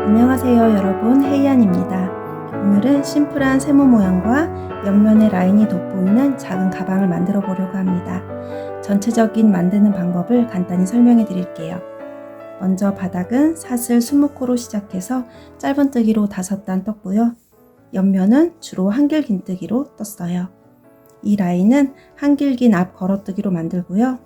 안녕하세요 여러분, 헤이안입니다. 오늘은 심플한 세모 모양과 옆면에 라인이 돋보이는 작은 가방을 만들어 보려고 합니다. 전체적인 만드는 방법을 간단히 설명해 드릴게요. 먼저 바닥은 사슬 20코로 시작해서 짧은뜨기로 5단 떴고요. 옆면은 주로 한길 긴뜨기로 떴어요. 이 라인은 한길 긴 앞 걸어뜨기로 만들고요.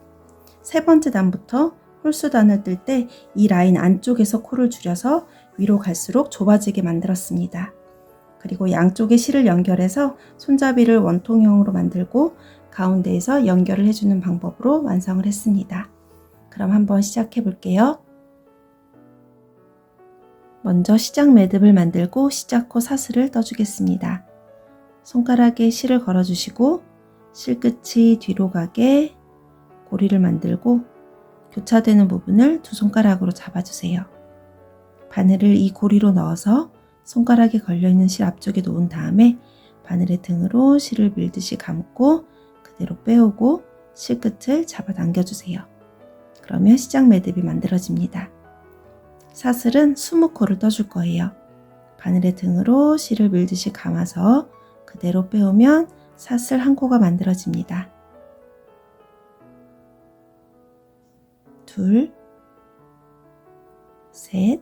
세 번째 단부터 홀수단을 뜰 때 이 라인 안쪽에서 코를 줄여서 위로 갈수록 좁아지게 만들었습니다. 그리고 양쪽에 실을 연결해서 손잡이를 원통형으로 만들고 가운데에서 연결을 해주는 방법으로 완성을 했습니다. 그럼 한번 시작해 볼게요. 먼저 시작 매듭을 만들고 시작코 사슬을 떠주겠습니다. 손가락에 실을 걸어주시고 실끝이 뒤로 가게 고리를 만들고 교차되는 부분을 두 손가락으로 잡아주세요. 바늘을 이 고리로 넣어서 손가락에 걸려있는 실 앞쪽에 놓은 다음에 바늘의 등으로 실을 밀듯이 감고 그대로 빼오고 실끝을 잡아 당겨주세요. 그러면 시작 매듭이 만들어집니다. 사슬은 20코를 떠줄 거예요. 바늘의 등으로 실을 밀듯이 감아서 그대로 빼오면 사슬 한 코가 만들어집니다. 둘, 셋,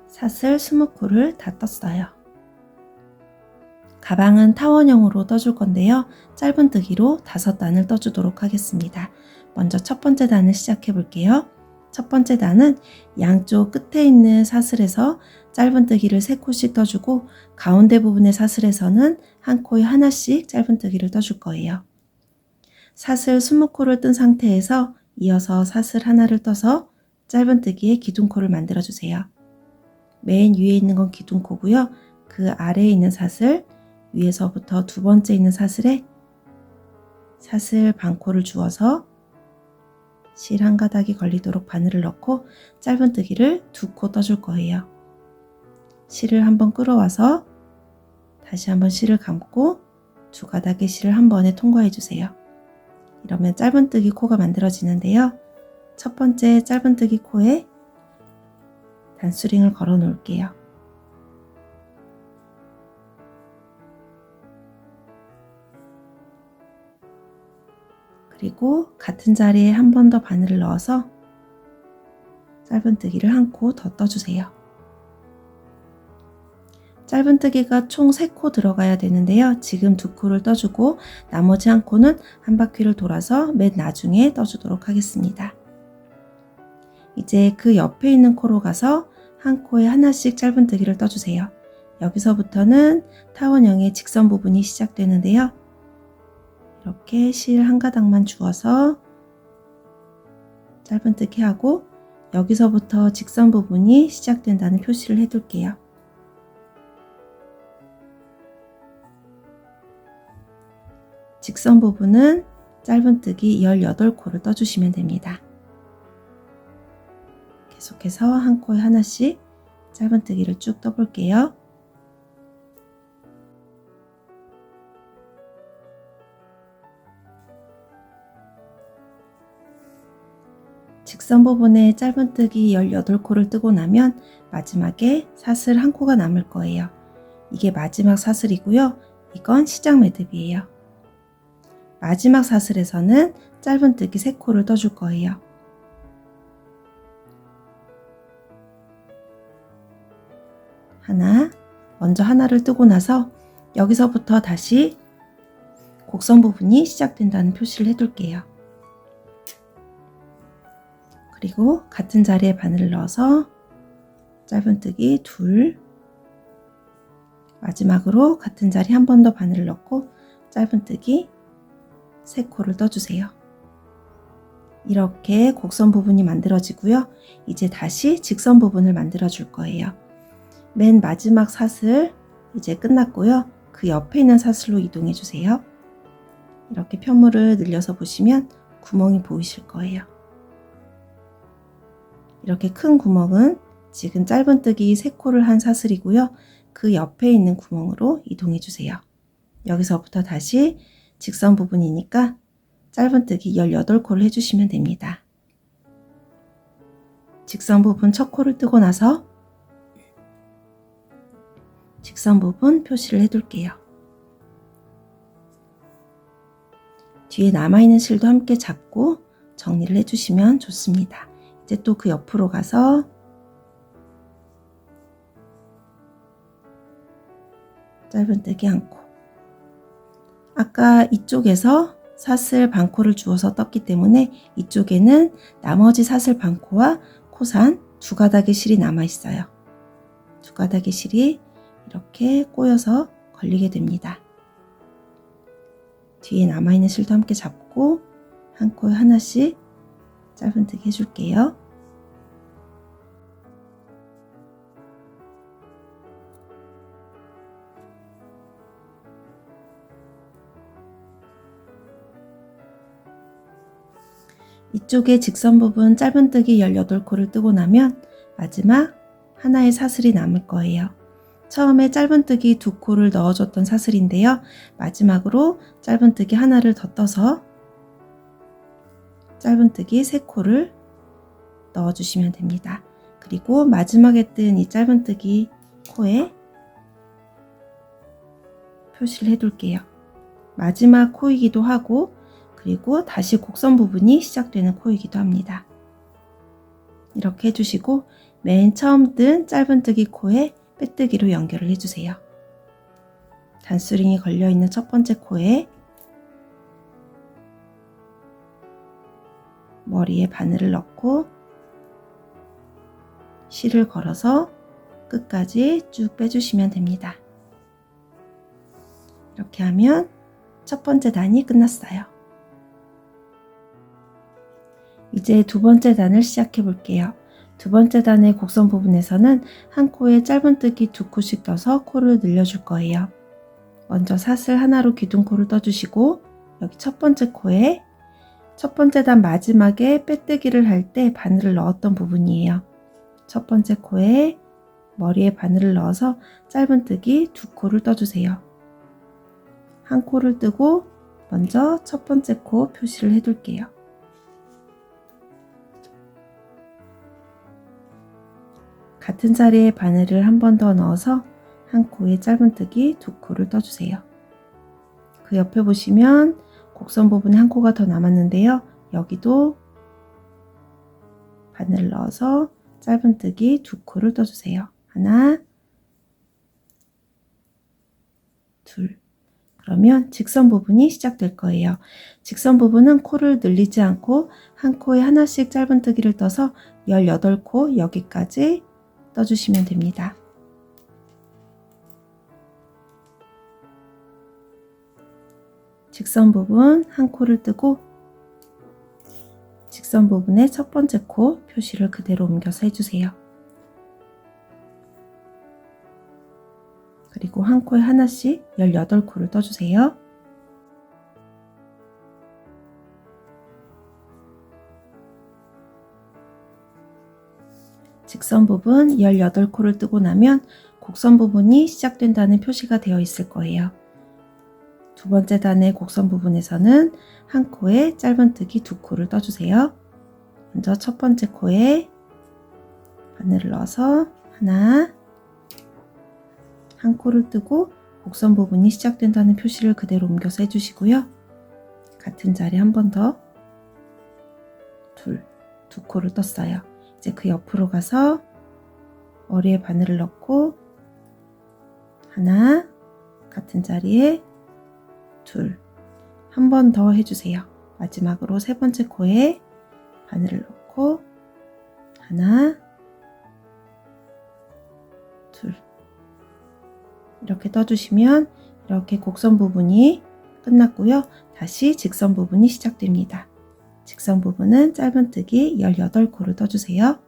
사슬 20코를 다 떴어요. 가방은 타원형으로 떠줄 건데요. 짧은뜨기로 5단을 떠주도록 하겠습니다. 먼저 첫 번째 단을 시작해 볼게요. 첫 번째 단은 양쪽 끝에 있는 사슬에서 짧은뜨기를 3코씩 떠주고 가운데 부분의 사슬에서는 한 코에 하나씩 짧은뜨기를 떠줄 거예요. 사슬 20코를 뜬 상태에서 이어서 사슬 하나를 떠서 짧은뜨기에 기둥코를 만들어 주세요. 맨 위에 있는 건 기둥코고요. 그 아래에 있는 사슬, 위에서부터 두 번째 있는 사슬에 사슬 반코를 주어서 실 한 가닥이 걸리도록 바늘을 넣고 짧은뜨기를 2코 떠줄 거예요. 실을 한번 끌어와서 다시 한번 실을 감고 두 가닥의 실을 한 번에 통과해 주세요. 이러면 짧은뜨기 코가 만들어지는데요. 첫 번째 짧은뜨기 코에 단수링을 걸어 놓을게요. 그리고 같은 자리에 한 번 더 바늘을 넣어서 짧은뜨기를 한 코 더 떠주세요. 짧은뜨기가 총 3코 들어가야 되는데요. 지금 2코를 떠주고 나머지 한 코는 한 바퀴를 돌아서 맨 나중에 떠주도록 하겠습니다. 이제 그 옆에 있는 코로 가서 한 코에 하나씩 짧은뜨기를 떠주세요. 여기서부터는 타원형의 직선 부분이 시작되는데요. 이렇게 실 한 가닥만 주어서 짧은뜨기 하고 여기서부터 직선 부분이 시작된다는 표시를 해둘게요. 직선 부분은 짧은뜨기 18코를 떠주시면 됩니다. 계속해서 한 코에 하나씩 짧은뜨기를 쭉 떠볼게요. 직선 부분에 짧은뜨기 18코를 뜨고 나면 마지막에 사슬 한 코가 남을 거예요. 이게 마지막 사슬이고요. 이건 시작 매듭이에요. 마지막 사슬에서는 짧은뜨기 3코를 떠줄 거예요. 먼저 하나를 뜨고 나서 여기서부터 다시 곡선 부분이 시작된다는 표시를 해둘게요. 그리고 같은 자리에 바늘을 넣어서 짧은뜨기 2, 마지막으로 같은 자리 한 번 더 바늘을 넣고 짧은뜨기 3코를 떠주세요. 이렇게 곡선 부분이 만들어지고요. 이제 다시 직선 부분을 만들어 줄 거예요. 맨 마지막 사슬 이제 끝났고요. 그 옆에 있는 사슬로 이동해 주세요. 이렇게 편물을 늘려서 보시면 구멍이 보이실 거예요. 이렇게 큰 구멍은 지금 짧은뜨기 3코를 한 사슬이고요. 그 옆에 있는 구멍으로 이동해 주세요. 여기서부터 다시 직선 부분이니까 짧은뜨기 18코를 해주시면 됩니다. 직선 부분 첫 코를 뜨고 나서 직선 부분 표시를 해둘게요. 뒤에 남아있는 실도 함께 잡고 정리를 해주시면 좋습니다. 이제 또 그 옆으로 가서 짧은뜨기 한 코. 아까 이쪽에서 사슬 반코를 주어서 떴기 때문에 이쪽에는 나머지 사슬 반코와 코산 두 가닥의 실이 남아 있어요. 두 가닥의 실이 이렇게 꼬여서 걸리게 됩니다. 뒤에 남아있는 실도 함께 잡고 한 코에 하나씩 짧은뜨기 해줄게요. 이쪽에 직선 부분 짧은뜨기 18코를 뜨고 나면 마지막 하나의 사슬이 남을 거예요. 처음에 짧은뜨기 2코를 넣어줬던 사슬인데요. 마지막으로 짧은뜨기 하나를 더 떠서 짧은뜨기 3코를 넣어주시면 됩니다. 그리고 마지막에 뜬 이 짧은뜨기 코에 표시를 해둘게요. 마지막 코이기도 하고 그리고 다시 곡선 부분이 시작되는 코이기도 합니다. 이렇게 해주시고 맨 처음 뜬 짧은뜨기 코에 빼뜨기로 연결을 해주세요. 단수링이 걸려있는 첫 번째 코에 머리에 바늘을 넣고 실을 걸어서 끝까지 쭉 빼주시면 됩니다. 이렇게 하면 첫 번째 단이 끝났어요. 이제 두 번째 단을 시작해 볼게요. 두 번째 단의 곡선 부분에서는 한 코에 짧은뜨기 2코씩 떠서 코를 늘려줄 거예요. 먼저 사슬 하나로 기둥코를 떠주시고 여기 첫 번째 코에 첫 번째 단 마지막에 빼뜨기를 할 때 바늘을 넣었던 부분이에요. 첫 번째 코에 머리에 바늘을 넣어서 짧은뜨기 2코를 떠주세요. 한 코를 뜨고 먼저 첫 번째 코 표시를 해둘게요. 같은 자리에 바늘을 한 번 더 넣어서 한 코에 짧은뜨기 2코를 떠주세요. 그 옆에 보시면 곡선 부분에 한 코가 더 남았는데요. 여기도 바늘을 넣어서 짧은뜨기 2코를 떠주세요. 하나, 둘. 그러면 직선 부분이 시작될 거예요. 직선 부분은 코를 늘리지 않고 한 코에 하나씩 짧은뜨기를 떠서 18코 여기까지 떠주시면 됩니다. 직선 부분 한 코를 뜨고 직선 부분의 첫 번째 코 표시를 그대로 옮겨서 해주세요. 그리고 한 코에 하나씩 18코를 떠주세요. 직선 부분 18코를 뜨고 나면 곡선 부분이 시작된다는 표시가 되어 있을 거예요. 두 번째 단의 곡선 부분에서는 한 코에 짧은뜨기 2코를 떠주세요. 먼저 첫 번째 코에 바늘을 넣어서 하나, 한 코를 뜨고 곡선 부분이 시작된다는 표시를 그대로 옮겨서 해주시고요. 같은 자리 한 번 더, 두 코를 떴어요. 이제 그 옆으로 가서 머리에 바늘을 넣고 하나, 같은 자리에 둘, 한 번 더 해주세요. 마지막으로 세 번째 코에 바늘을 넣고 하나, 둘, 이렇게 떠주시면 이렇게 곡선 부분이 끝났고요. 다시 직선 부분이 시작됩니다. 직선 부분은 짧은뜨기 18코를 떠주세요.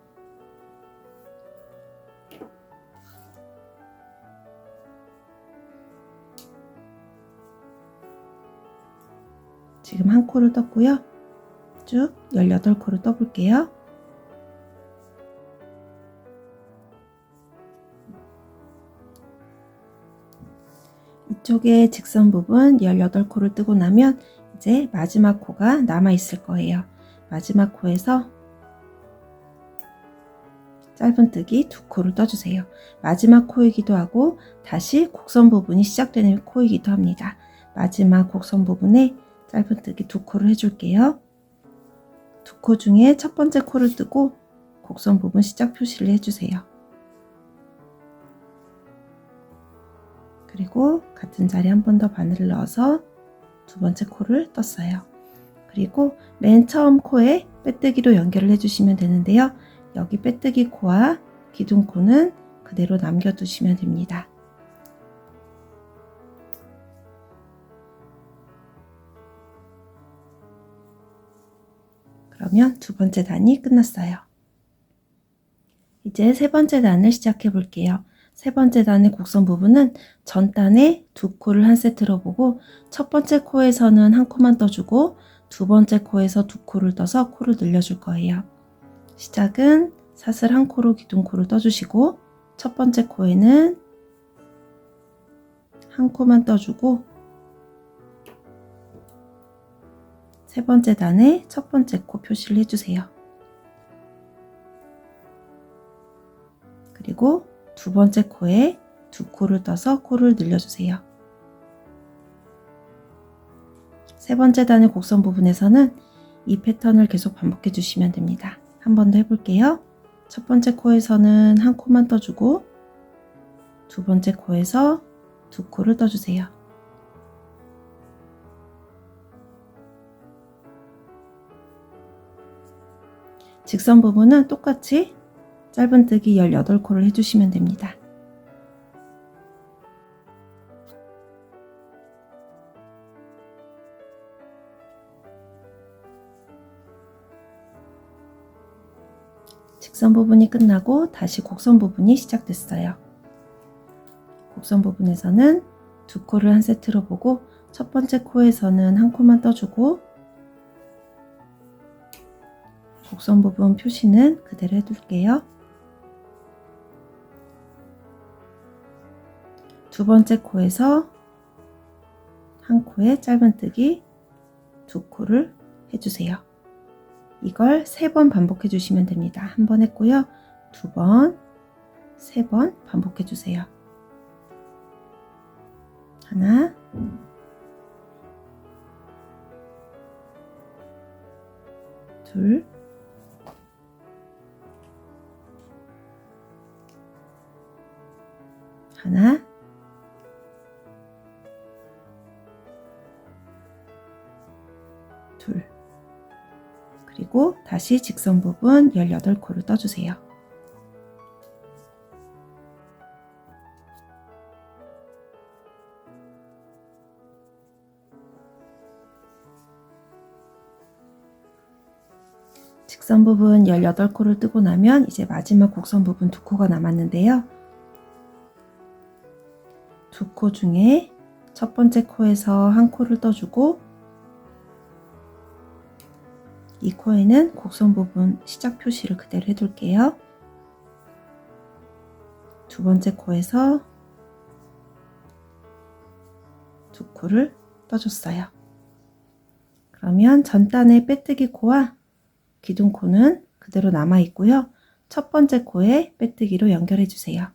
지금 한 코를 떴고요. 쭉 18코를 떠볼게요. 이쪽에 직선 부분 18코를 뜨고 나면 이제 마지막 코가 남아 있을 거예요. 마지막 코에서 짧은뜨기 2코를 떠주세요. 마지막 코이기도 하고 다시 곡선 부분이 시작되는 코이기도 합니다. 마지막 곡선 부분에 짧은뜨기 2코를 해줄게요. 2코 중에 첫 번째 코를 뜨고 곡선 부분 시작 표시를 해주세요. 그리고 같은 자리에 한 번 더 바늘을 넣어서 두 번째 코를 떴어요. 그리고 맨 처음 코에 빼뜨기로 연결을 해주시면 되는데요. 여기 빼뜨기 코와 기둥 코는 그대로 남겨두시면 됩니다. 그러면 두 번째 단이 끝났어요. 이제 세 번째 단을 시작해 볼게요. 세 번째 단의 곡선 부분은 전 단에 2코를 한 세트로 보고 첫 번째 코에서는 한 코만 떠주고 두 번째 코에서 2코를 떠서 코를 늘려줄 거예요. 시작은 사슬 한 코로 기둥 코를 떠주시고 첫 번째 코에는 한 코만 떠주고 세 번째 단에 첫 번째 코 표시를 해주세요. 그리고 두 번째 코에 2코를 떠서 코를 늘려주세요. 세 번째 단의 곡선 부분에서는 이 패턴을 계속 반복해 주시면 됩니다. 한 번 더 해볼게요. 첫 번째 코에서는 한 코만 떠주고 두 번째 코에서 2코를 떠주세요. 직선 부분은 똑같이 짧은뜨기 18코를 해주시면 됩니다. 직선 부분이 끝나고 다시 곡선 부분이 시작됐어요. 곡선 부분에서는 2코를 한 세트로 보고 첫 번째 코에서는 한 코만 떠주고 곡선 부분 표시는 그대로 해둘게요. 두 번째 코에서 한 코에 짧은뜨기 2코를 해주세요. 이걸 3번 반복해 주시면 됩니다. 한 번 했고요. 2번, 3번 반복해 주세요. 하나, 둘, 하나, 둘, 그리고 다시 직선 부분 18코를 떠주세요. 직선 부분 18코를 뜨고 나면 이제 마지막 곡선 부분 2코가 남았는데요. 2코 중에 첫 번째 코에서 한 코를 떠주고 이 코에는 곡선 부분 시작 표시를 그대로 해둘게요. 두 번째 코에서 2코를 떠줬어요. 그러면 전단의 빼뜨기 코와 기둥 코는 그대로 남아 있고요. 첫 번째 코에 빼뜨기로 연결해 주세요.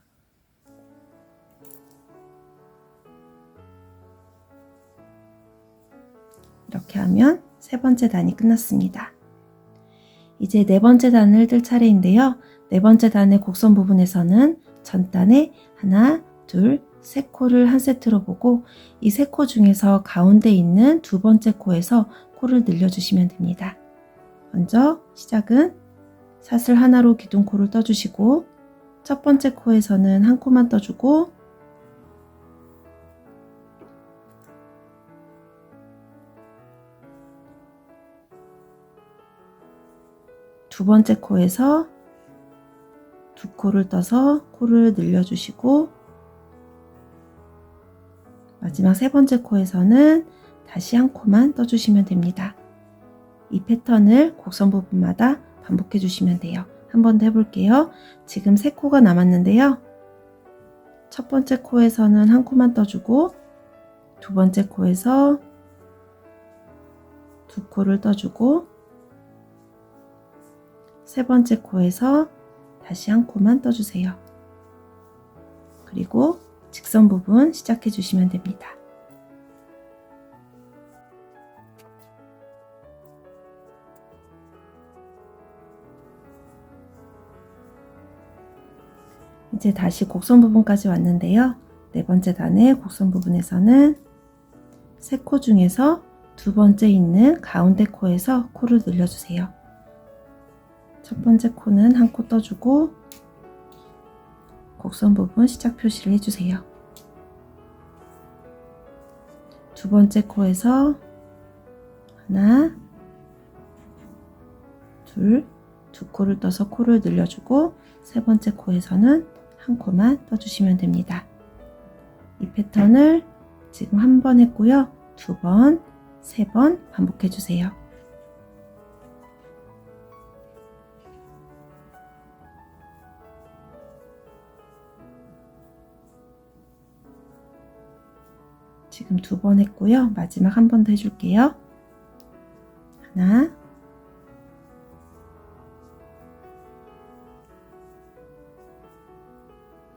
이렇게 하면 세 번째 단이 끝났습니다. 이제 네 번째 단을 뜰 차례인데요. 네 번째 단의 곡선 부분에서는 전단에 하나, 둘, 세 코를 한 세트로 보고 이 세 코 중에서 가운데 있는 두 번째 코에서 코를 늘려주시면 됩니다. 먼저 시작은 사슬 하나로 기둥 코를 떠주시고 첫 번째 코에서는 한 코만 떠주고 두 번째 코에서 2코를 떠서 코를 늘려주시고 마지막 세 번째 코에서는 다시 한 코만 떠주시면 됩니다. 이 패턴을 곡선 부분마다 반복해 주시면 돼요. 한 번 더 해볼게요. 지금 3코가 남았는데요. 첫 번째 코에서는 한 코만 떠주고 두 번째 코에서 두 코를 떠주고 세 번째 코에서 다시 한 코만 떠주세요. 그리고 직선 부분 시작해 주시면 됩니다. 이제 다시 곡선 부분까지 왔는데요. 네 번째 단의 곡선 부분에서는 세 코 중에서 두 번째 있는 가운데 코에서 코를 늘려주세요. 첫 번째 코는 한 코 떠주고 곡선 부분 시작 표시를 해주세요. 두 번째 코에서 하나, 둘, 두 코를 떠서 코를 늘려주고 세 번째 코에서는 한 코만 떠주시면 됩니다. 이 패턴을 지금 한 번 했고요. 두 번, 세 번 반복해 주세요. 지금 두 번 했고요. 마지막 한 번 더 해줄게요. 하나,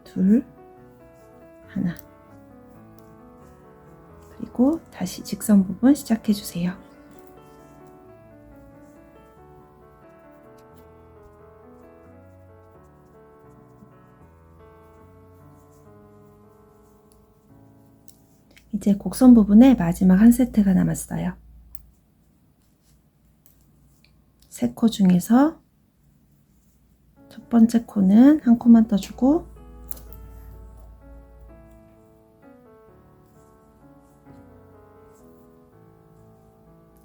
둘, 하나. 그리고 다시 직선 부분 시작해 주세요. 이제 곡선 부분에 마지막 한 세트가 남았어요. 세 코 중에서 첫 번째 코는 한 코만 떠주고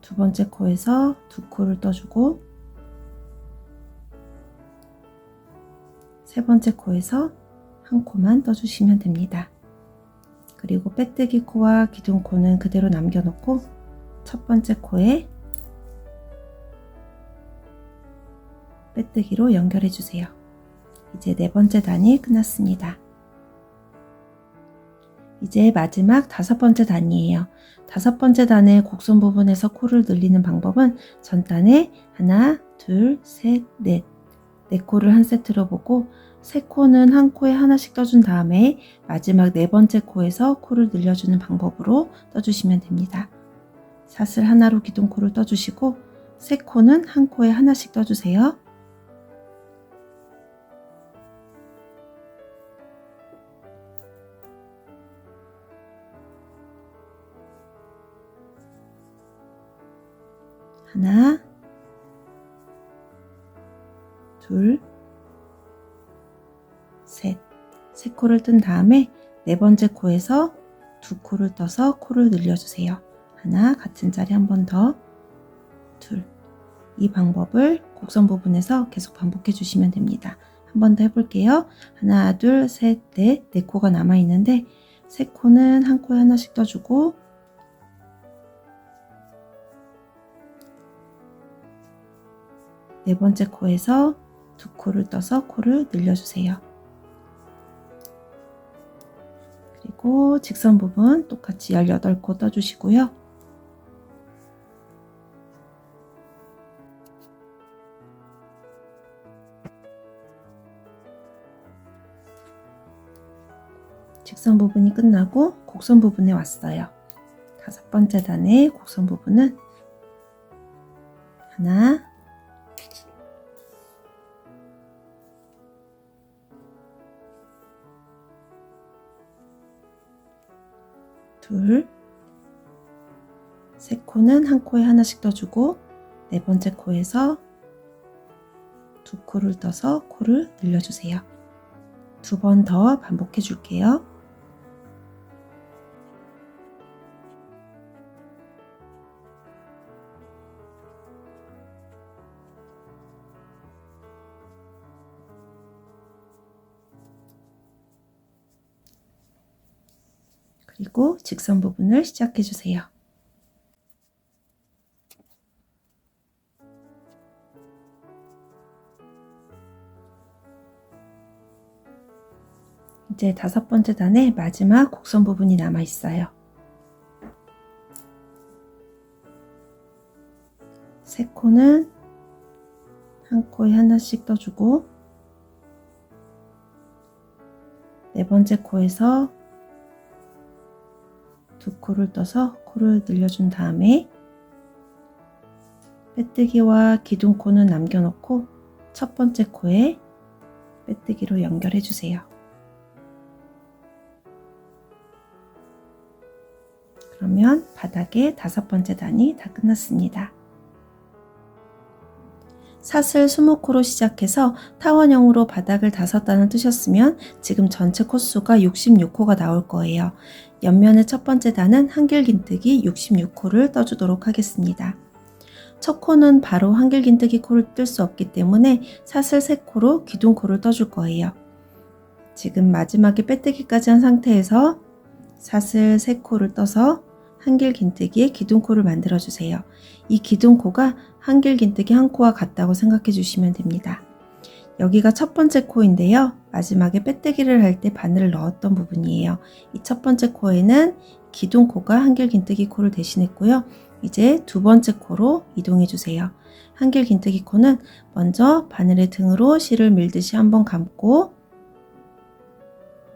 두 번째 코에서 두 코를 떠주고 세 번째 코에서 한 코만 떠주시면 됩니다. 그리고 빼뜨기 코와 기둥 코는 그대로 남겨놓고 첫 번째 코에 빼뜨기로 연결해 주세요. 이제 네 번째 단이 끝났습니다. 이제 마지막 다섯 번째 단이에요. 다섯 번째 단의 곡선 부분에서 코를 늘리는 방법은 전 단에 하나, 둘, 셋, 넷, 네 코를 한 세트로 보고 세 코는 한 코에 하나씩 떠준 다음에 마지막 네 번째 코에서 코를 늘려주는 방법으로 떠주시면 됩니다. 사슬 하나로 기둥코를 떠주시고 세 코는 한 코에 하나씩 떠주세요. 하나, 둘, 셋. 세 코를 뜬 다음에 네 번째 코에서 두 코를 떠서 코를 늘려주세요. 하나, 같은 자리 한 번 더, 둘. 이 방법을 곡선 부분에서 계속 반복해 주시면 됩니다. 한 번 더 해볼게요. 하나, 둘, 셋, 넷. 네 코가 남아있는데 세 코는 한 코에 하나씩 떠주고 네 번째 코에서 두 코를 떠서 코를 늘려주세요. 그리고 직선 부분 똑같이 18코 떠주시고요. 직선 부분이 끝나고 곡선 부분에 왔어요. 다섯 번째 단의 곡선 부분은 하나, 둘, 세 코는 한 코에 하나씩 떠주고 네 번째 코에서 두 코를 떠서 코를 늘려주세요. 두 번 더 반복해 줄게요. 그리고 직선 부분을 시작해 주세요. 이제 다섯 번째 단의 마지막 곡선 부분이 남아 있어요. 세 코는 한 코에 하나씩 떠주고 네 번째 코에서 두 코를 떠서 코를 늘려준 다음에 빼뜨기와 기둥코는 남겨놓고 첫 번째 코에 빼뜨기로 연결해 주세요. 그러면 바닥에 다섯 번째 단이 다 끝났습니다. 사슬 20코로 시작해서 타원형으로 바닥을 5단을 뜨셨으면 지금 전체 코수가 66코가 나올 거예요. 옆면의 첫 번째 단은 한길긴뜨기 66코를 떠주도록 하겠습니다. 첫 코는 바로 한길긴뜨기 코를 뜰 수 없기 때문에 사슬 3코로 기둥코를 떠줄 거예요. 지금 마지막에 빼뜨기까지 한 상태에서 사슬 3코를 떠서 한길긴뜨기에 기둥코를 만들어 주세요. 이 기둥코가 한길긴뜨기 한 코와 같다고 생각해 주시면 됩니다. 여기가 첫 번째 코인데요. 마지막에 빼뜨기를 할 때 바늘을 넣었던 부분이에요. 이 첫 번째 코에는 기둥코가 한길긴뜨기 코를 대신했고요. 이제 두 번째 코로 이동해 주세요. 한길긴뜨기 코는 먼저 바늘의 등으로 실을 밀듯이 한번 감고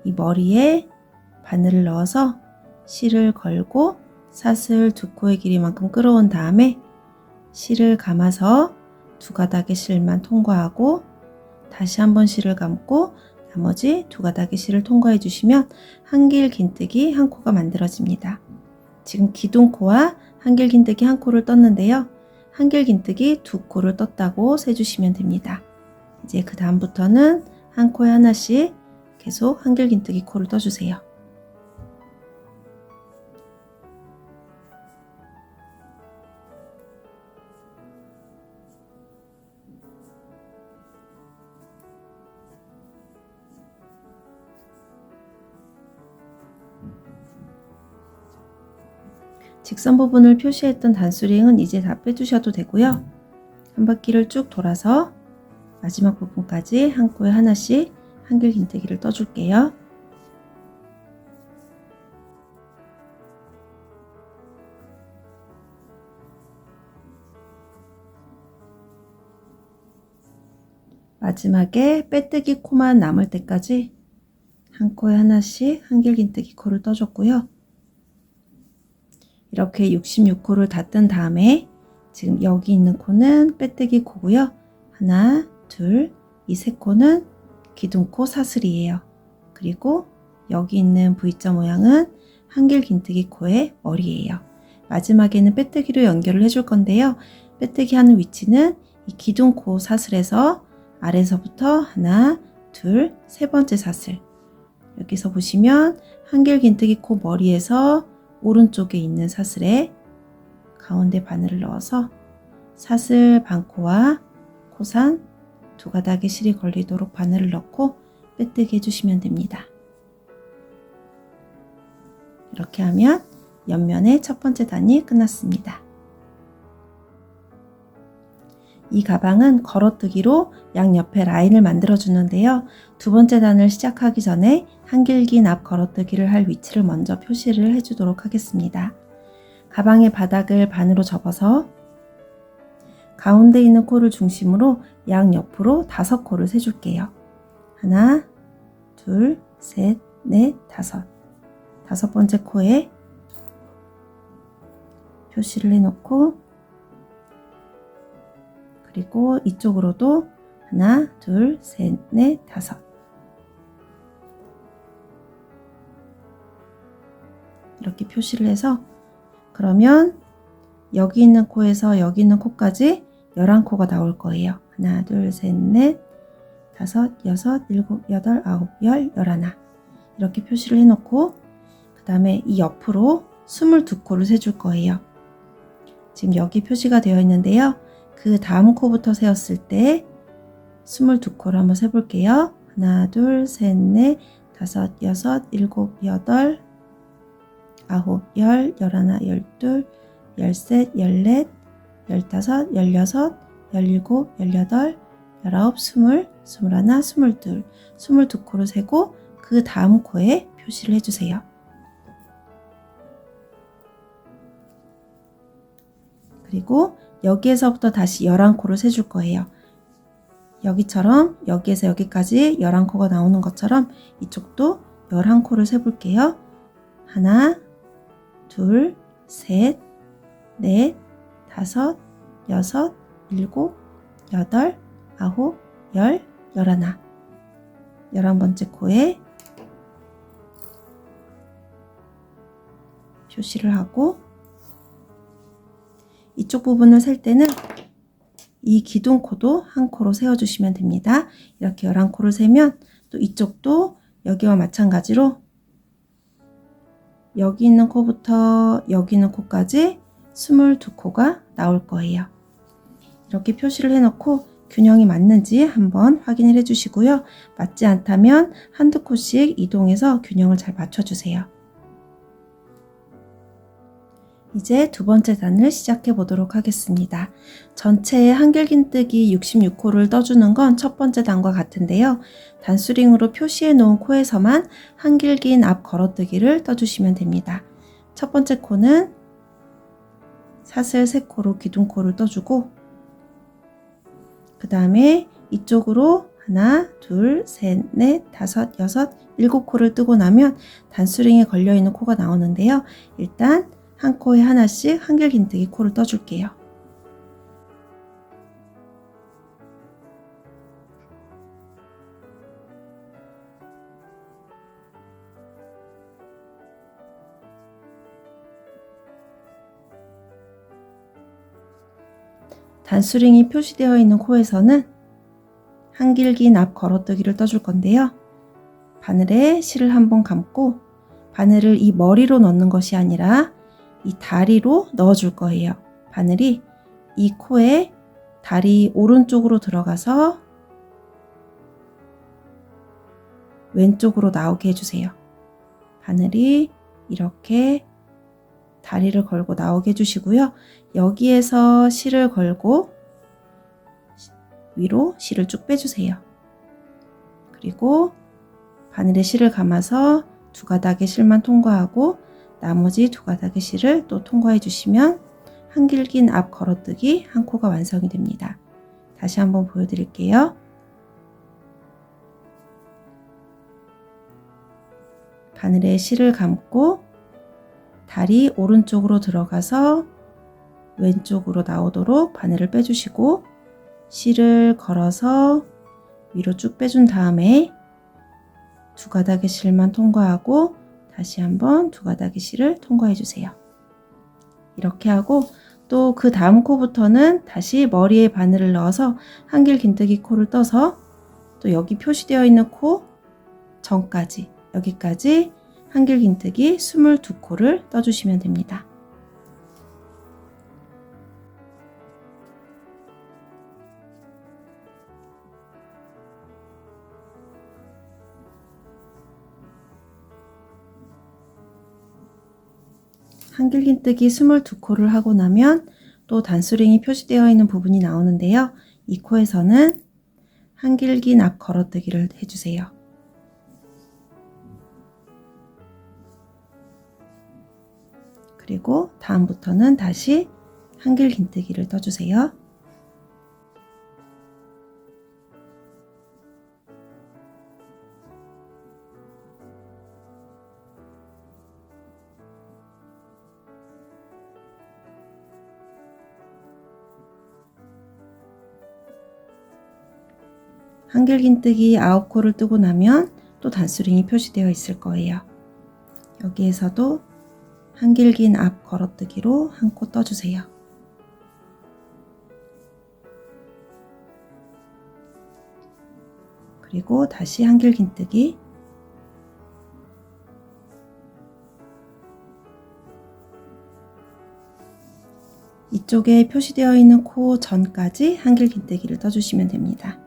이 머리에 바늘을 넣어서 실을 걸고 사슬 두 코의 길이만큼 끌어온 다음에 실을 감아서 두 가닥의 실만 통과하고 다시 한번 실을 감고 나머지 두 가닥의 실을 통과해 주시면 한길긴뜨기 한 코가 만들어집니다. 지금 기둥코와 한길긴뜨기 한 코를 떴는데요. 한길긴뜨기 두 코를 떴다고 세주시면 됩니다. 이제 그 다음부터는 한 코에 하나씩 계속 한길긴뜨기 코를 떠주세요. 직선 부분을 표시했던 단수링은 이제 다 빼주셔도 되고요. 한 바퀴를 쭉 돌아서 마지막 부분까지 한 코에 하나씩 한길긴뜨기를 떠줄게요. 마지막에 빼뜨기 코만 남을 때까지 한 코에 하나씩 한길긴뜨기 코를 떠줬고요. 이렇게 66코를 다 뜬 다음에 지금 여기 있는 코는 빼뜨기 코고요. 하나, 둘, 이 세 코는 기둥코 사슬이에요. 그리고 여기 있는 V자 모양은 한길긴뜨기 코의 머리예요. 마지막에는 빼뜨기로 연결을 해줄 건데요. 빼뜨기 하는 위치는 이 기둥코 사슬에서 아래서부터 하나, 둘, 세 번째 사슬. 여기서 보시면 한길긴뜨기 코 머리에서 오른쪽에 있는 사슬에 가운데 바늘을 넣어서 사슬 반코와 코산 두 가닥의 실이 걸리도록 바늘을 넣고 빼뜨기 해주시면 됩니다. 이렇게 하면 옆면의 첫 번째 단이 끝났습니다. 이 가방은 걸어뜨기로 양옆에 라인을 만들어 주는데요. 두 번째 단을 시작하기 전에 한길긴 앞 걸어뜨기를 할 위치를 먼저 표시를 해주도록 하겠습니다. 가방의 바닥을 반으로 접어서 가운데 있는 코를 중심으로 양옆으로 5코를 세줄게요. 하나, 둘, 셋, 넷, 다섯. 다섯 번째 코에 표시를 해놓고 그리고 이쪽으로도 하나, 둘, 셋, 넷, 다섯. 이렇게 표시를 해서 그러면 여기 있는 코에서 여기 있는 코까지 11코가 나올 거예요. 하나, 둘, 셋, 넷, 다섯, 여섯, 일곱, 여덟, 아홉, 열, 열하나. 이렇게 표시를 해놓고 그 다음에 이 옆으로 22코를 세줄 거예요. 지금 여기 표시가 되어 있는데요. 그 다음 코부터 세었을 때 22코를 한번 세볼게요. 하나, 둘, 셋, 넷, 다섯, 여섯, 일곱, 여덟, 아홉, 열, 열하나, 열둘, 열셋, 열넷, 열다섯, 열여섯, 열일곱, 열여덟, 열아홉, 스물, 스물하나, 스물둘, 22코를 세고 그 다음 코에 표시를 해주세요. 그리고 여기에서부터 다시 11코를 세줄 거예요. 여기처럼 여기에서 여기까지 11코가 나오는 것처럼 이쪽도 11코를 세볼게요. 하나, 둘, 셋, 넷, 다섯, 여섯, 일곱, 여덟, 아홉, 열, 열하나. 11번째 코에 표시를 하고 이쪽 부분을 셀 때는 이 기둥코도 한 코로 세워주시면 됩니다. 이렇게 11코를 세면 또 이쪽도 여기와 마찬가지로 여기 있는 코부터 여기 있는 코까지 22코가 나올 거예요. 이렇게 표시를 해놓고 균형이 맞는지 한번 확인을 해주시고요. 맞지 않다면 한두 코씩 이동해서 균형을 잘 맞춰주세요. 이제 두 번째 단을 시작해 보도록 하겠습니다. 전체에 한길긴뜨기 66코를 떠주는 건 첫 번째 단과 같은데요. 단수링으로 표시해 놓은 코에서만 한길긴 앞 걸어뜨기를 떠주시면 됩니다. 첫 번째 코는 사슬 3코로 기둥코를 떠주고 그 다음에 이쪽으로 하나, 둘, 셋, 넷, 다섯, 여섯, 7코를 뜨고 나면 단수링에 걸려있는 코가 나오는데요. 일단 한 코에 하나씩 한길긴뜨기 코를 떠줄게요. 단수링이 표시되어 있는 코에서는 한길긴 앞 걸어뜨기를 떠줄 건데요. 바늘에 실을 한번 감고 바늘을 이 머리로 넣는 것이 아니라 이 다리로 넣어줄 거예요. 바늘이 이 코에 다리 오른쪽으로 들어가서 왼쪽으로 나오게 해주세요. 바늘이 이렇게 다리를 걸고 나오게 해주시고요. 여기에서 실을 걸고 위로 실을 쭉 빼주세요. 그리고 바늘에 실을 감아서 두 가닥의 실만 통과하고 나머지 두 가닥의 실을 또 통과해 주시면 한길긴 앞 걸어뜨기 한 코가 완성이 됩니다. 다시 한번 보여드릴게요. 바늘에 실을 감고 다리 오른쪽으로 들어가서 왼쪽으로 나오도록 바늘을 빼주시고 실을 걸어서 위로 쭉 빼준 다음에 두 가닥의 실만 통과하고 다시 한번 두 가닥의 실을 통과해 주세요. 이렇게 하고 또 그 다음 코부터는 다시 머리에 바늘을 넣어서 한길긴뜨기 코를 떠서 또 여기 표시되어 있는 코 전까지 여기까지 한길긴뜨기 22코를 떠주시면 됩니다. 한길긴뜨기 22코를 하고 나면 또 단수링이 표시되어 있는 부분이 나오는데요. 이 코에서는 한길긴 앞 걸어뜨기를 해주세요. 그리고 다음부터는 다시 한길긴뜨기를 떠주세요. 한길긴뜨기 9코를 뜨고 나면 또 단수링이 표시되어 있을 거예요. 여기에서도 한길긴 앞 걸어뜨기로 한 코 떠주세요. 그리고 다시 한길긴뜨기, 이쪽에 표시되어 있는 코 전까지 한길긴뜨기를 떠주시면 됩니다.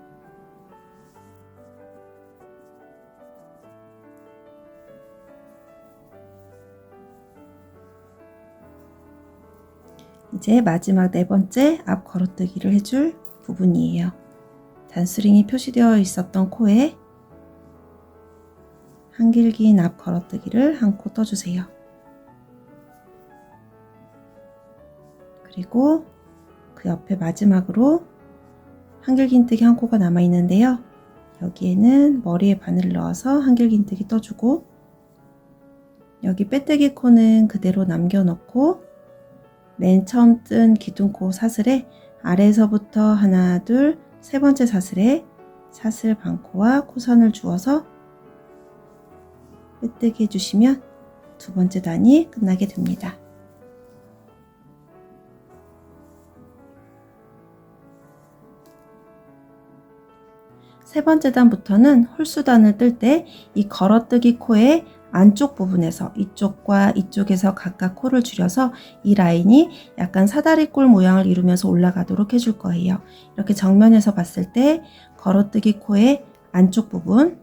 이제 마지막 네 번째 앞 걸어뜨기를 해줄 부분이에요. 단수링이 표시되어 있었던 코에 한길긴 앞 걸어뜨기를 한 코 떠주세요. 그리고 그 옆에 마지막으로 한길긴뜨기 한 코가 남아 있는데요. 여기에는 머리에 바늘을 넣어서 한길긴뜨기 떠주고, 여기 빼뜨기 코는 그대로 남겨놓고 맨 처음 뜬 기둥코 사슬에 아래에서부터 하나, 둘, 세 번째 사슬에 사슬 반코와 코선을 주어서 빼뜨기 해주시면 두 번째 단이 끝나게 됩니다. 세 번째 단부터는 홀수단을 뜰 때 이 걸어뜨기 코의 안쪽 부분에서 이쪽과 이쪽에서 각각 코를 줄여서 이 라인이 약간 사다리꼴 모양을 이루면서 올라가도록 해줄 거예요. 이렇게 정면에서 봤을 때 걸어뜨기 코의 안쪽 부분,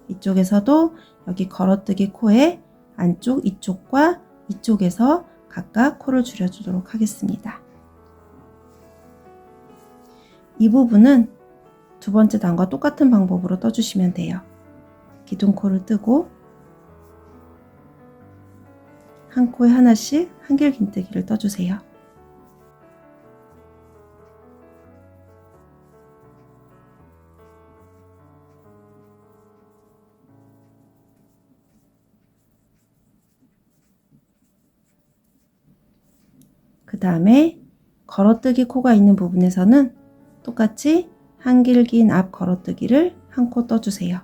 이쪽에서도 여기 걸어뜨기 코의 안쪽 이쪽과 이쪽에서 각각 코를 줄여주도록 하겠습니다. 이 부분은 두 번째 단과 똑같은 방법으로 떠주시면 돼요. 기둥코를 뜨고 한 코에 하나씩 한길긴뜨기를 떠주세요. 그 다음에 걸어뜨기 코가 있는 부분에서는 똑같이 한길긴 앞 걸어뜨기를 한 코 떠주세요.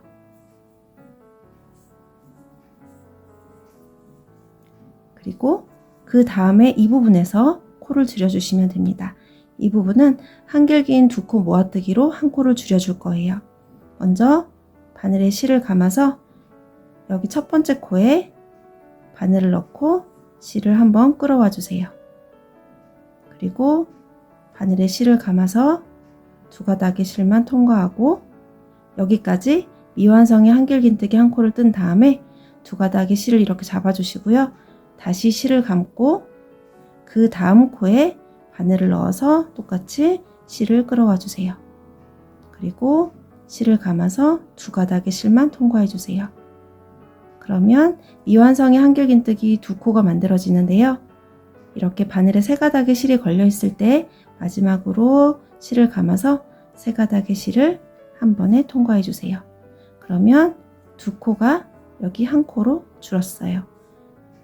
그리고 그 다음에 이 부분에서 코를 줄여주시면 됩니다. 이 부분은 한길긴 두 코 모아뜨기로 한 코를 줄여줄 거예요. 먼저 바늘에 실을 감아서 여기 첫 번째 코에 바늘을 넣고 실을 한번 끌어와 주세요. 그리고 바늘에 실을 감아서 두 가닥의 실만 통과하고 여기까지 미완성의 한길긴뜨기 한 코를 뜬 다음에 두 가닥의 실을 이렇게 잡아주시고요. 다시 실을 감고 그 다음 코에 바늘을 넣어서 똑같이 실을 끌어와 주세요. 그리고 실을 감아서 두 가닥의 실만 통과해 주세요. 그러면 미완성의 한길긴뜨기 두 코가 만들어지는데요. 이렇게 바늘에 세 가닥의 실이 걸려 있을 때 마지막으로 실을 감아서 세 가닥의 실을 한 번에 통과해 주세요. 그러면 두 코가 여기 한 코로 줄었어요.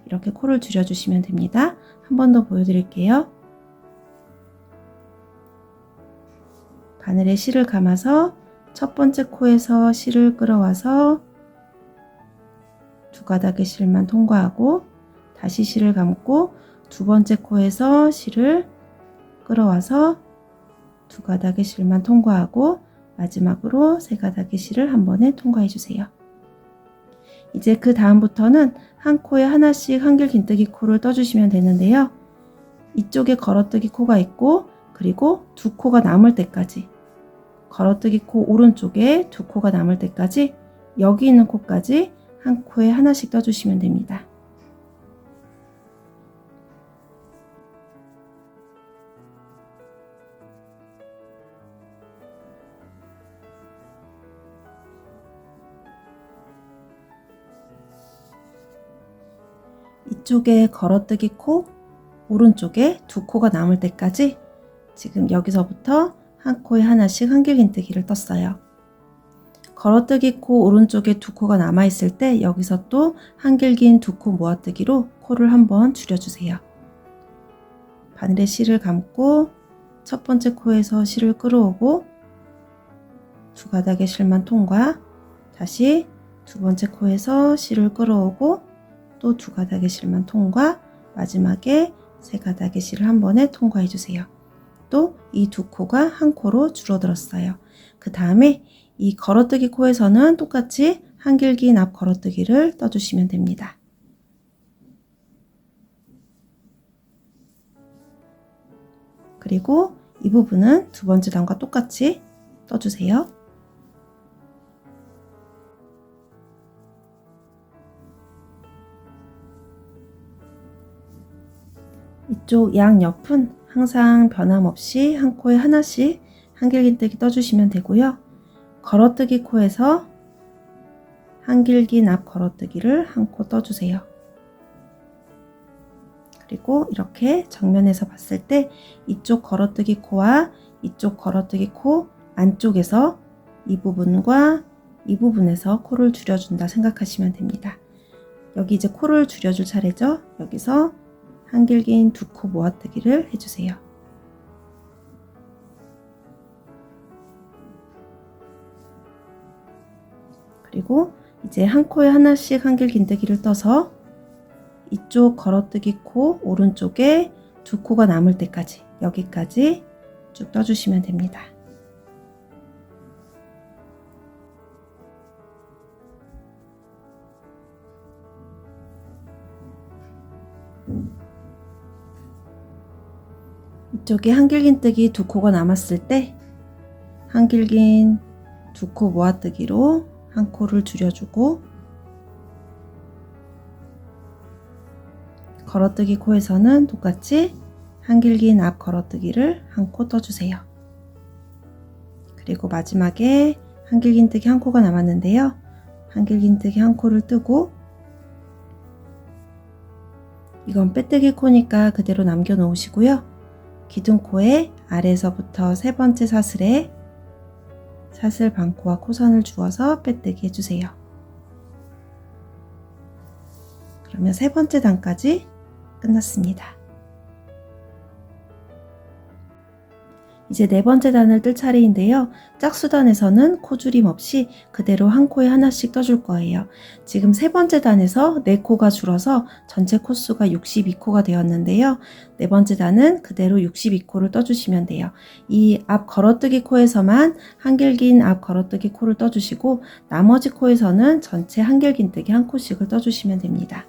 이렇게 코를 줄여주시면 됩니다. 한 번 더 보여드릴게요. 바늘에 실을 감아서 첫 번째 코에서 실을 끌어와서 두 가닥의 실만 통과하고 다시 실을 감고 두 번째 코에서 실을 끌어와서 두 가닥의 실만 통과하고 마지막으로 세 가닥의 실을 한 번에 통과해 주세요. 이제 그 다음부터는 한 코에 하나씩 한길긴뜨기 코를 떠주시면 되는데요. 이쪽에 걸어뜨기 코가 있고 그리고 두 코가 남을 때까지 걸어뜨기 코 오른쪽에 두 코가 남을 때까지 여기 있는 코까지 한 코에 하나씩 떠주시면 됩니다. 이쪽에 걸어뜨기 코, 오른쪽에 두 코가 남을 때까지 지금 여기서부터 한 코에 하나씩 한길긴뜨기를 떴어요. 걸어뜨기 코 오른쪽에 두 코가 남아 있을 때 여기서 또 한길긴 두 코 모아뜨기로 코를 한번 줄여주세요. 바늘에 실을 감고 첫 번째 코에서 실을 끌어오고 두 가닥의 실만 통과, 다시 두 번째 코에서 실을 끌어오고 또 두 가닥의 실만 통과, 마지막에 세 가닥의 실을 한 번에 통과해 주세요. 또 이 두 코가 한 코로 줄어들었어요. 그 다음에 이 걸어뜨기 코에서는 똑같이 한길긴 앞 걸어뜨기를 떠주시면 됩니다. 그리고 이 부분은 두 번째 단과 똑같이 떠주세요. 이쪽 양옆은 항상 변함없이 한 코에 하나씩 한길긴뜨기 떠주시면 되고요. 걸어뜨기 코에서 한길긴 앞 걸어뜨기를 한 코 떠주세요. 그리고 이렇게 정면에서 봤을 때 이쪽 걸어뜨기 코와 이쪽 걸어뜨기 코 안쪽에서 이 부분과 이 부분에서 코를 줄여준다 생각하시면 됩니다. 여기 이제 코를 줄여줄 차례죠. 여기서 한길긴 두 코 모아뜨기를 해주세요. 그리고 이제 한 코에 하나씩 한길긴뜨기를 떠서 이쪽 걸어뜨기 코 오른쪽에 두 코가 남을 때까지 여기까지 쭉 떠주시면 됩니다. 이쪽에 한길긴뜨기 두 코가 남았을 때 한길긴 두 코 모아뜨기로 한 코를 줄여주고 걸어뜨기 코에서는 똑같이 한길긴 앞 걸어뜨기를 한 코 떠주세요. 그리고 마지막에 한길긴뜨기 한 코가 남았는데요. 한길긴뜨기 한 코를 뜨고 이건 빼뜨기 코니까 그대로 남겨 놓으시고요. 기둥코에 아래에서부터 세 번째 사슬에 사슬 반코와 코선을 주어서 빼뜨기 해주세요. 그러면 세 번째 단까지 끝났습니다. 이제 네 번째 단을 뜰 차례인데요. 짝수단에서는 코줄임 없이 그대로 한 코에 하나씩 떠줄 거예요. 지금 세 번째 단에서 4코가 줄어서 전체 코수가 62코가 되었는데요. 네 번째 단은 그대로 62코를 떠주시면 돼요. 이 앞 걸어뜨기 코에서만 한길긴 앞 걸어뜨기 코를 떠주시고 나머지 코에서는 전체 한길긴뜨기 한 코씩을 떠주시면 됩니다.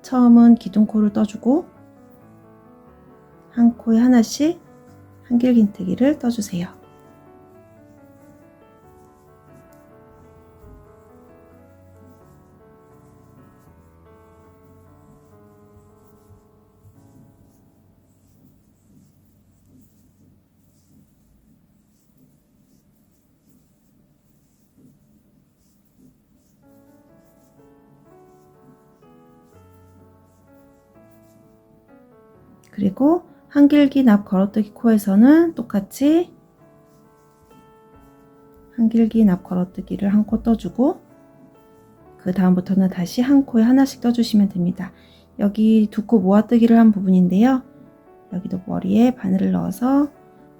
처음은 기둥코를 떠주고 한 코에 하나씩 한길긴뜨기를 떠주세요. 그리고 한길긴 앞 걸어뜨기 코에서는 똑같이 한길긴 앞 걸어뜨기를 한 코 떠주고 그 다음부터는 다시 한 코에 하나씩 떠주시면 됩니다. 여기 두 코 모아뜨기를 한 부분인데요. 여기도 머리에 바늘을 넣어서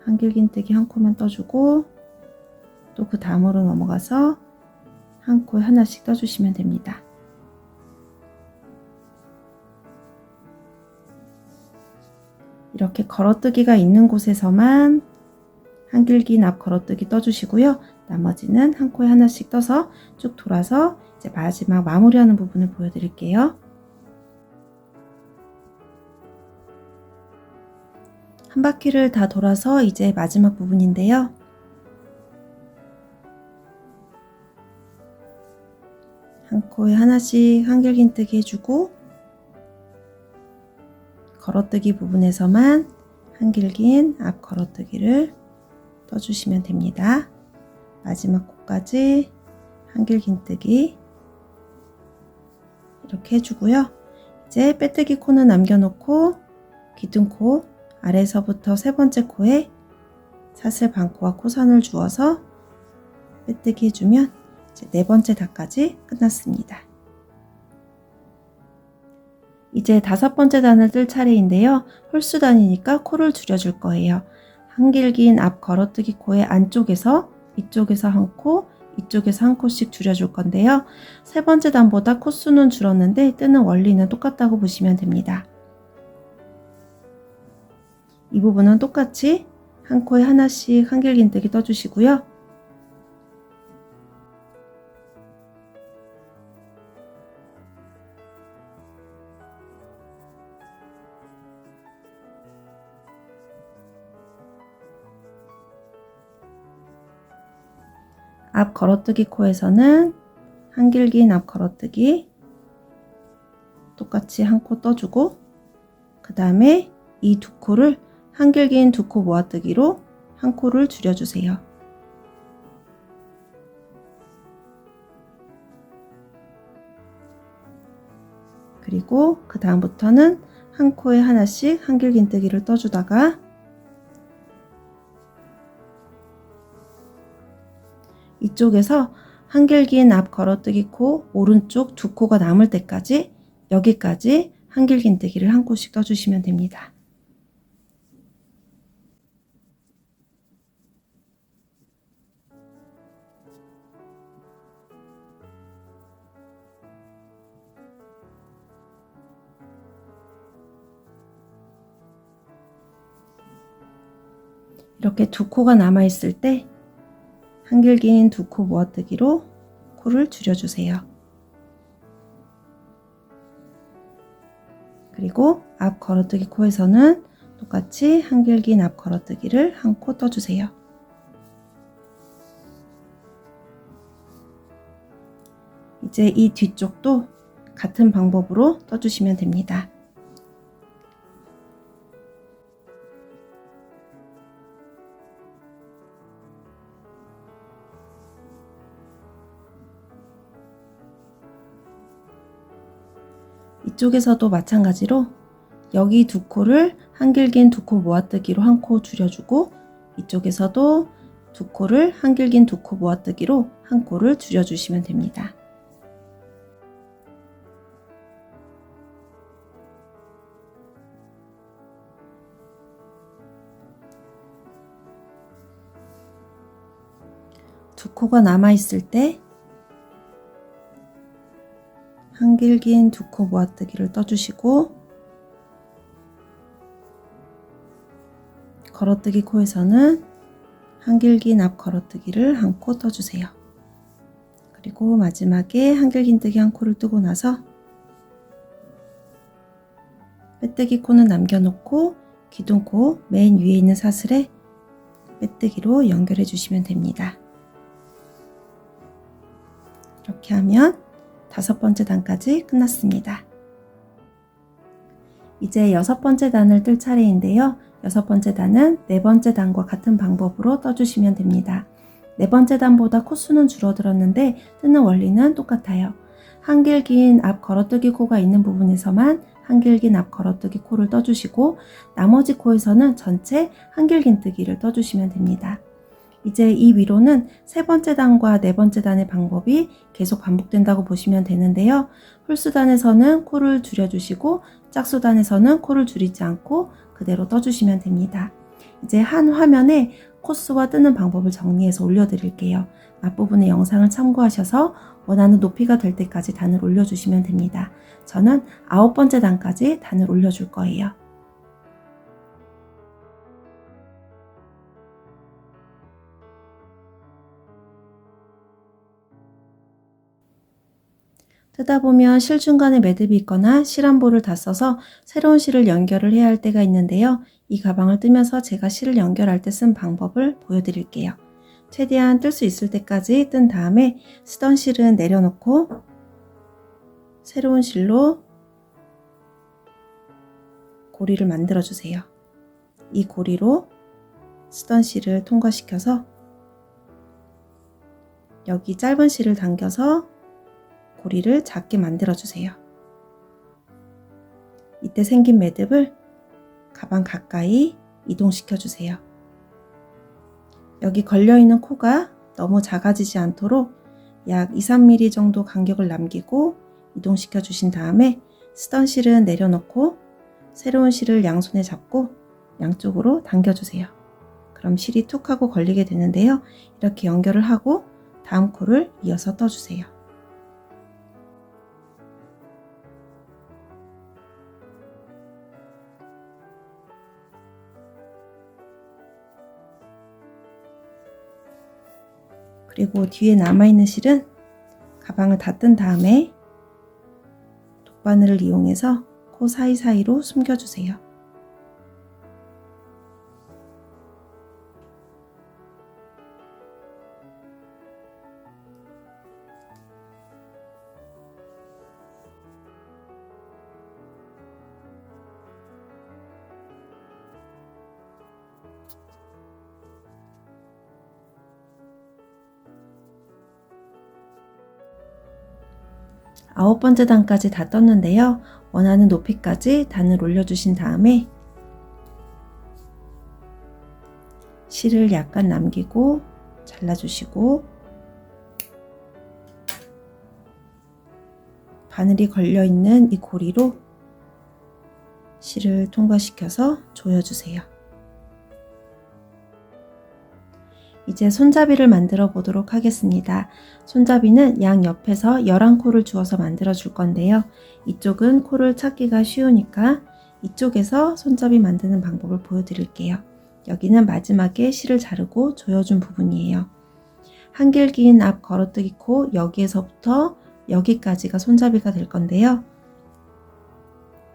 한길긴뜨기 한 코만 떠주고 또 그 다음으로 넘어가서 한 코에 하나씩 떠주시면 됩니다. 이렇게 걸어뜨기가 있는 곳에서만 한길긴 앞 걸어뜨기 떠주시고요. 나머지는 한 코에 하나씩 떠서 쭉 돌아서 이제 마지막 마무리하는 부분을 보여드릴게요. 한 바퀴를 다 돌아서 이제 마지막 부분인데요. 한 코에 하나씩 한길긴뜨기 해주고 걸어뜨기 부분에서만 한길긴 앞 걸어뜨기를 떠주시면 됩니다. 마지막 코까지 한길긴뜨기 이렇게 해주고요. 이제 빼뜨기 코는 남겨놓고 기둥코 아래에서부터 세 번째 코에 사슬 반코와 코선을 주어서 빼뜨기 해주면 이제 네 번째 단까지 끝났습니다. 이제 다섯 번째 단을 뜰 차례인데요. 홀수단이니까 코를 줄여줄 거예요. 한길긴 앞 걸어뜨기 코의 안쪽에서 이쪽에서 한 코, 이쪽에서 한 코씩 줄여줄 건데요. 세 번째 단보다 코수는 줄었는데 뜨는 원리는 똑같다고 보시면 됩니다. 이 부분은 똑같이 한 코에 하나씩 한길긴뜨기 떠주시고요. 앞 걸어뜨기 코에서는 한길긴 앞 걸어뜨기 똑같이 한 코 떠주고 그 다음에 이 두 코를 한길긴 두 코 모아뜨기로 한 코를 줄여주세요. 그리고 그 다음부터는 한 코에 하나씩 한길긴뜨기를 떠주다가 이쪽에서 한길긴 앞 걸어뜨기 코 오른쪽 두 코가 남을 때까지 여기까지 한길긴뜨기를 한 코씩 떠주시면 됩니다. 이렇게 두 코가 남아 있을 때 한길긴 두 코 모아뜨기로 코를 줄여주세요. 그리고 앞 걸어뜨기 코에서는 똑같이 한길긴 앞 걸어뜨기를 한 코 떠주세요. 이제 이 뒤쪽도 같은 방법으로 떠주시면 됩니다. 이쪽에서도 마찬가지로 여기 두 코를 한길긴 두 코 모아뜨기로 한 코 줄여주고 이쪽에서도 두 코를 한길긴 두 코 모아뜨기로 한 코를 줄여주시면 됩니다. 두 코가 남아있을 때 한길긴 두 코 모아뜨기를 떠주시고 걸어뜨기 코에서는 한길긴 앞 걸어뜨기를 한 코 떠주세요. 그리고 마지막에 한길긴뜨기 한 코를 뜨고 나서 빼뜨기 코는 남겨놓고 기둥코 맨 위에 있는 사슬에 빼뜨기로 연결해 주시면 됩니다. 이렇게 하면 5번째 단까지 끝났습니다. 이제 6번째 단을 뜰 차례인데요. 6번째 단은 4번째 단과 같은 방법으로 떠주시면 됩니다. 4번째 단보다 코수는 줄어들었는데 뜨는 원리는 똑같아요. 한길긴 앞 걸어뜨기 코가 있는 부분에서만 한길긴 앞 걸어뜨기 코를 떠주시고 나머지 코에서는 전체 한길긴뜨기를 떠주시면 됩니다. 이제 이 위로는 3번째 단과 4번째 단의 방법이 계속 반복된다고 보시면 되는데요. 홀수단에서는 코를 줄여주시고 짝수단에서는 코를 줄이지 않고 그대로 떠주시면 됩니다. 이제 한 화면에 코수와 뜨는 방법을 정리해서 올려드릴게요. 앞부분의 영상을 참고하셔서 원하는 높이가 될 때까지 단을 올려주시면 됩니다. 저는 9번째 단까지 단을 올려줄 거예요. 뜨다 보면 실 중간에 매듭이 있거나 실 한 볼을 다 써서 새로운 실을 연결을 해야 할 때가 있는데요. 이 가방을 뜨면서 제가 실을 연결할 때 쓴 방법을 보여드릴게요. 최대한 뜰 수 있을 때까지 뜬 다음에 쓰던 실은 내려놓고 새로운 실로 고리를 만들어 주세요. 이 고리로 쓰던 실을 통과시켜서 여기 짧은 실을 당겨서 고리를 작게 만들어 주세요. 이때 생긴 매듭을 가방 가까이 이동시켜 주세요. 여기 걸려있는 코가 너무 작아지지 않도록 약 2-3mm 정도 간격을 남기고 이동시켜 주신 다음에 쓰던 실은 내려놓고 새로운 실을 양손에 잡고 양쪽으로 당겨주세요. 그럼 실이 툭 하고 걸리게 되는데요. 이렇게 연결을 하고 다음 코를 이어서 떠주세요. 그리고 뒤에 남아있는 실은 가방을 다 뜬 다음에 돗바늘을 이용해서 코 사이사이로 숨겨주세요. 9번째 단까지 다 떴는데요. 원하는 높이까지 단을 올려주신 다음에 실을 약간 남기고 잘라주시고 바늘이 걸려있는 이 고리로 실을 통과시켜서 조여주세요. 이제 손잡이를 만들어 보도록 하겠습니다. 손잡이는 양 옆에서 11코를 주어서 만들어 줄 건데요. 이쪽은 코를 찾기가 쉬우니까 이쪽에서 손잡이 만드는 방법을 보여드릴게요. 여기는 마지막에 실을 자르고 조여준 부분이에요. 한길 긴 앞 걸어뜨기 코 여기에서부터 여기까지가 손잡이가 될 건데요.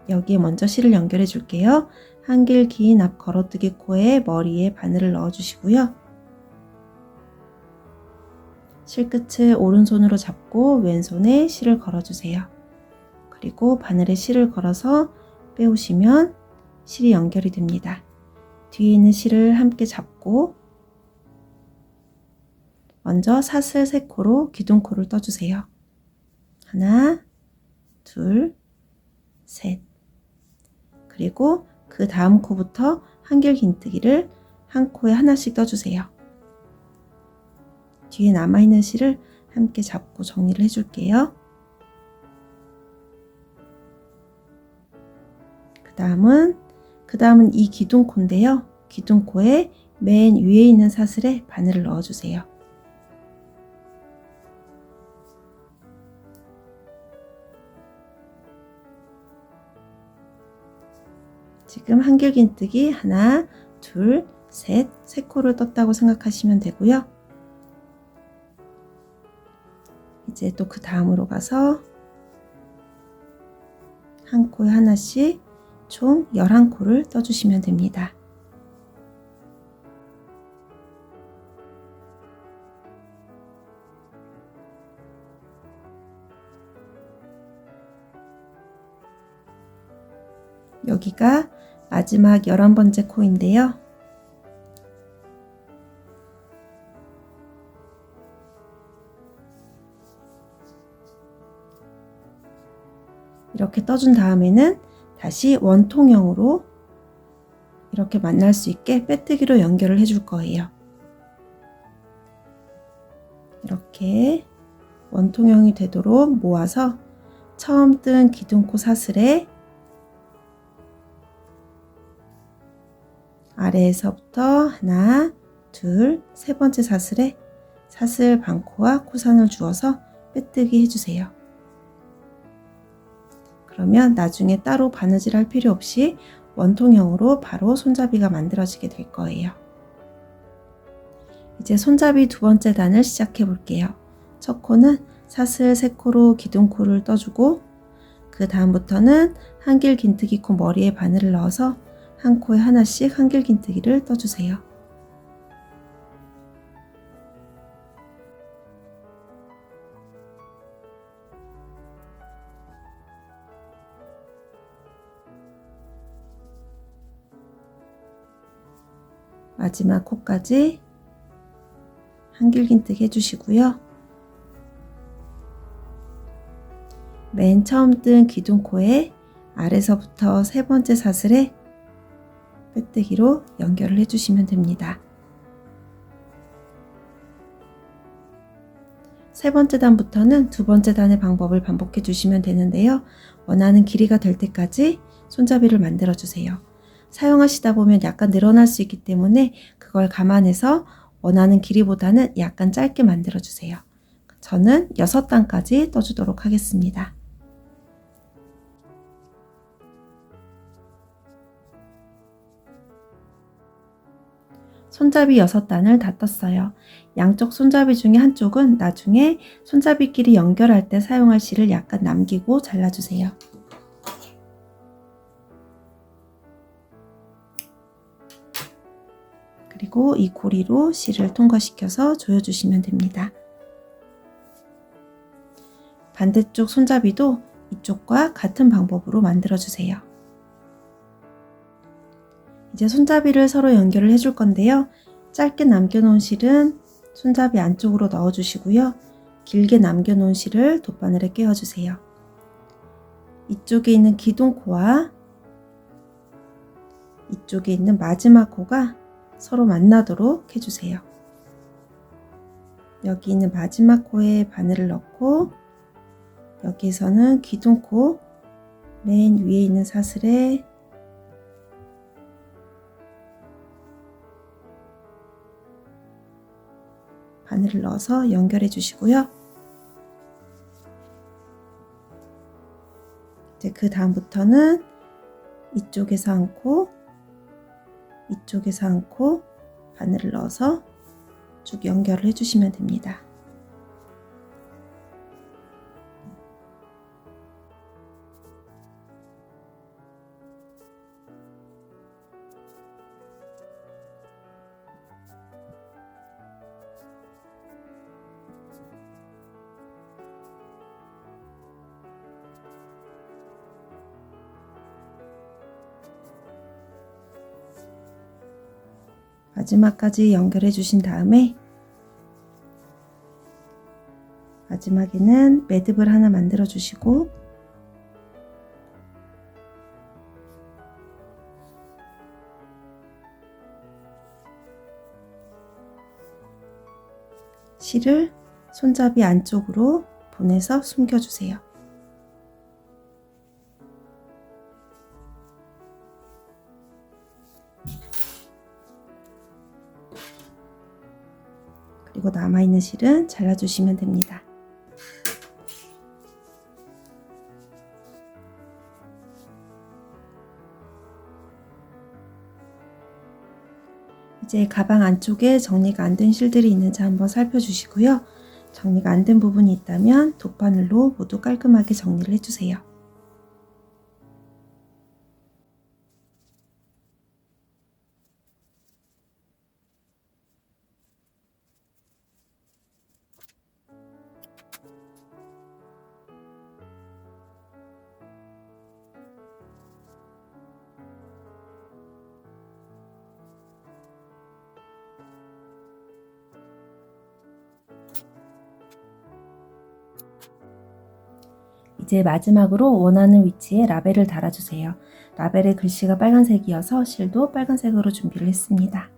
여기에 먼저 실을 연결해 줄게요. 한길 긴 앞 걸어뜨기 코에 머리에 바늘을 넣어 주시고요. 실끝을 오른손으로 잡고 왼손에 실을 걸어 주세요. 그리고 바늘에 실을 걸어서 빼오시면 실이 연결이 됩니다. 뒤에 있는 실을 함께 잡고 먼저 사슬 3코로 기둥코를 떠주세요. 하나, 둘, 셋. 그리고 그 다음 코부터 한길 긴뜨기를 한 코에 하나씩 떠주세요. 뒤에 남아있는 실을 함께 잡고 정리를 해줄게요. 그 다음은 이 기둥코인데요. 기둥코에 맨 위에 있는 사슬에 바늘을 넣어주세요. 지금 한길 긴뜨기 하나, 둘, 셋, 3코를 떴다고 생각하시면 되고요. 이제 또 그 다음으로 가서 한 코에 하나씩 총 11코를 떠주시면 됩니다. 여기가 마지막 11번째 코인데요. 이렇게 떠준 다음에는 다시 원통형으로 이렇게 만날 수 있게 빼뜨기로 연결을 해줄 거예요. 이렇게 원통형이 되도록 모아서 처음 뜬 기둥코 사슬에 아래에서부터 하나, 둘, 3번째 사슬에 사슬 반코와 코산을 주어서 빼뜨기 해주세요. 그러면 나중에 따로 바느질 할 필요 없이 원통형으로 바로 손잡이가 만들어지게 될 거예요. 이제 손잡이 2번째 단을 시작해 볼게요. 첫 코는 사슬 3코로 기둥코를 떠주고 그 다음부터는 한길 긴뜨기 코 머리에 바늘을 넣어서 한 코에 하나씩 한길 긴뜨기를 떠주세요. 마지막 코까지 한길 긴뜨기 해주시고요. 맨 처음 뜬 기둥코에 아래서부터 3번째 사슬에 빼뜨기로 연결을 해주시면 됩니다. 3번째 단부터는 2번째 단의 방법을 반복해 주시면 되는데요. 원하는 길이가 될 때까지 손잡이를 만들어 주세요. 사용하시다 보면 약간 늘어날 수 있기 때문에 그걸 감안해서 원하는 길이보다는 약간 짧게 만들어 주세요. 저는 6단까지 떠주도록 하겠습니다. 손잡이 6단을 다 떴어요. 양쪽 손잡이 중에 한쪽은 나중에 손잡이끼리 연결할 때 사용할 실을 약간 남기고 잘라주세요. 그리고 이 고리로 실을 통과시켜서 조여주시면 됩니다. 반대쪽 손잡이도 이쪽과 같은 방법으로 만들어주세요. 이제 손잡이를 서로 연결을 해줄 건데요. 짧게 남겨놓은 실은 손잡이 안쪽으로 넣어주시고요. 길게 남겨놓은 실을 돗바늘에 끼워주세요. 이쪽에 있는 기둥코와 이쪽에 있는 마지막 코가 서로 만나도록 해주세요. 여기 있는 마지막 코에 바늘을 넣고 여기에서는 기둥코 맨 위에 있는 사슬에 바늘을 넣어서 연결해 주시고요. 이제 그 다음부터는 이쪽에서 한 코, 이쪽에서 한 코 바늘을 넣어서 쭉 연결을 해주시면 됩니다. 마지막까지 연결해 주신 다음에 마지막에는 매듭을 하나 만들어 주시고 실을 손잡이 안쪽으로 보내서 숨겨주세요. 그리고 남아있는 실은 잘라주시면 됩니다. 이제 가방 안쪽에 정리가 안 된 실들이 있는지 한번 살펴주시고요. 정리가 안 된 부분이 있다면 돗바늘로 모두 깔끔하게 정리를 해주세요. 이제 마지막으로 원하는 위치에 라벨을 달아주세요. 라벨의 글씨가 빨간색이어서 실도 빨간색으로 준비를 했습니다.